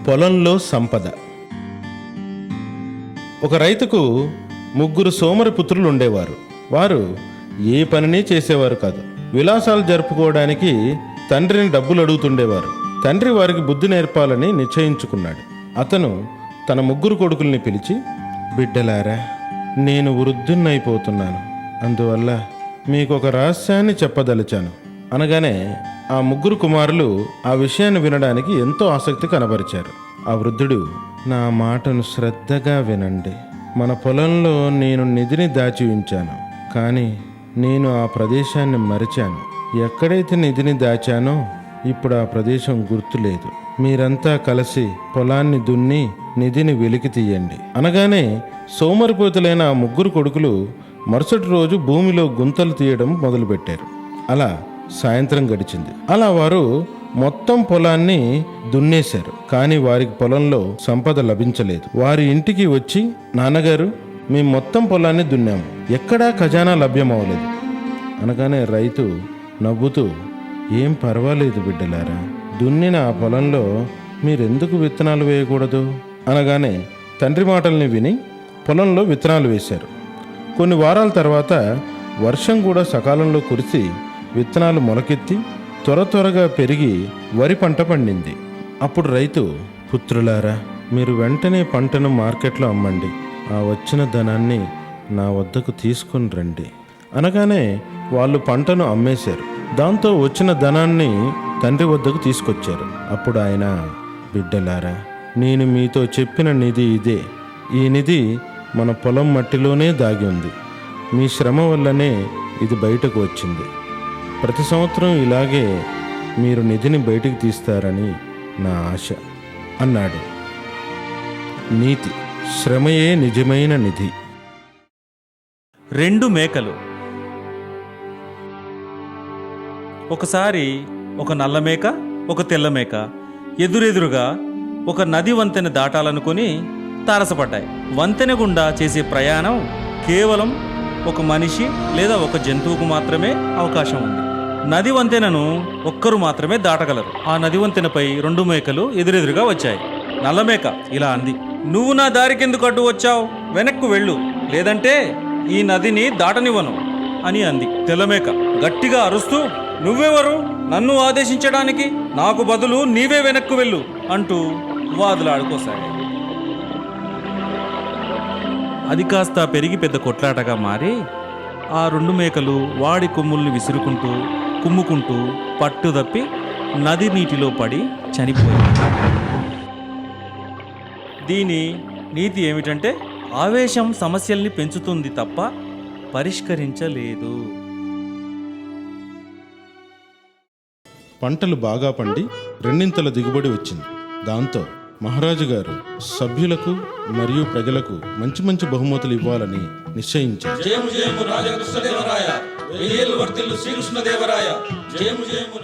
పొలంలో సంపద. ఒక రైతుకు 3 సోమరి పుత్రులు ఉండేవారు. వారు ఏ పనిని చేసేవారు కాదు. విలాసాలు జరుపుకోవడానికి తండ్రిని డబ్బులు అడుగుతుండేవారు. తండ్రి వారికి బుద్ధి నేర్పాలని నిశ్చయించుకున్నాడు. అతను తన 3 కొడుకుల్ని పిలిచి, బిడ్డలారా, నేను వృద్ధున్నైపోతున్నాను, అందువల్ల మీకు ఒక రహస్యాన్ని చెప్పదలిచాను అనగానే ఆ 3 కుమారులు ఆ విషయాన్ని వినడానికి ఎంతో ఆసక్తి కనబరిచారు. ఆ వృద్ధుడు, నా మాటను శ్రద్ధగా వినండి. మన పొలంలో నేను నిధిని దాచి ఉంచాను, కానీ నేను ఆ ప్రదేశాన్ని మరిచాను. ఎక్కడైతే నిధిని దాచానో ఇప్పుడు ఆ ప్రదేశం గుర్తులేదు. మీరంతా కలిసి పొలాన్ని దున్ని నిధిని వెలికి తీయండి అనగానే సోమరిపోతులైన ఆ 3 కొడుకులు మరుసటి రోజు భూమిలో గుంతలు తీయడం మొదలుపెట్టారు. అలా సాయంత్రం గడిచింది. అలా వారు మొత్తం పొలాన్ని దున్నేశారు. కానీ వారికి పొలంలో సంపద లభించలేదు. వారి ఇంటికి వచ్చి, నాన్నగారు, మేము మొత్తం పొలాన్ని దున్నాము, ఎక్కడా ఖజానా లభ్యమవలేదు అనగానే రైతు నవ్వుతూ, ఏం పర్వాలేదు బిడ్డలారా, దున్నిన ఆ పొలంలో మీరెందుకు విత్తనాలు వేయకూడదు అనగానే తండ్రి మాటల్ని విని పొలంలో విత్తనాలు వేశారు. కొన్ని వారాల తర్వాత వర్షం కూడా సకాలంలో కురిసి విత్తనాలు మొలకెత్తి త్వరగా పెరిగి వరి పంట పండింది. అప్పుడు రైతు, పుత్రులారా, మీరు వెంటనే పంటను మార్కెట్లో అమ్మండి, ఆ వచ్చిన ధనాన్ని నా వద్దకు తీసుకుని రండి అనగానే వాళ్ళు పంటను అమ్మేశారు. దాంతో వచ్చిన ధనాన్ని తండ్రి వద్దకు తీసుకొచ్చారు. అప్పుడు ఆయన, బిడ్డలారా, నేను మీతో చెప్పిన నిధి ఇదే. ఈ నిధి మన పొలం మట్టిలోనే దాగి ఉంది. మీ శ్రమ వల్లనే ఇది బయటకు వచ్చింది. ప్రతి సంవత్సరం ఇలాగే మీరు నిధిని బయటికి తీస్తారని నా ఆశ అన్నాడు. నీతి: శ్రమయే నిజమైన నిధి. 2 మేకలు. ఒకసారి ఒక నల్ల మేక, ఒక తెల్ల మేక ఎదురెదురుగా ఒక నది వంతెన దాటాలనుకుని తారసపడ్డాయి. వంతెన గుండా చేసే ప్రయాణం కేవలం ఒక మనిషి లేదా ఒక జంతువుకు మాత్రమే అవకాశం ఉంది. నది వంతెనను ఒక్కరు మాత్రమే దాటగలరు. ఆ నది వంతెనపై 2 మేకలు ఎదురెదురుగా వచ్చాయి. నల్ల మేక ఇలా అంది, నువ్వు నా దారికెందుకు అడ్డు వచ్చావు? వెనక్కు వెళ్ళు, లేదంటే ఈ నదిని దాటనివ్వను అని అంది. తెల్లమేక గట్టిగా అరుస్తూ, నువ్వెవరు నన్ను ఆదేశించడానికి? నాకు బదులు నీవే వెనక్కు వెళ్ళు అంటూ వాదులాడుకోసాగాయి. అది కాస్త పెరిగి పెద్ద కొట్లాటగా మారి ఆ 2 మేకలు వాడి కొమ్ముల్ని విసురుకుంటూ కుమ్ముకుంటూ పట్టుదప్పి నది నీటిలో పడి చనిపోయాయి. దీని నీతి ఏమిటంటే, ఆవేశం సమస్యల్ని పెంచుతుంది తప్ప పరిష్కరించలేదు. పంటలు బాగా పండి 2 దిగుబడి వచ్చింది. దాంతో మహారాజు గారు సభ్యులకు మరియు ప్రజలకు మంచి మంచి బహుమతులు ఇవ్వాలని నిశ్చయించారు. జయము జయము రాజకృష్ణదేవరాయ, వెయ్యేళ్ళు వర్ధిల్లు శ్రీకృష్ణదేవరాయ, జయము జయము.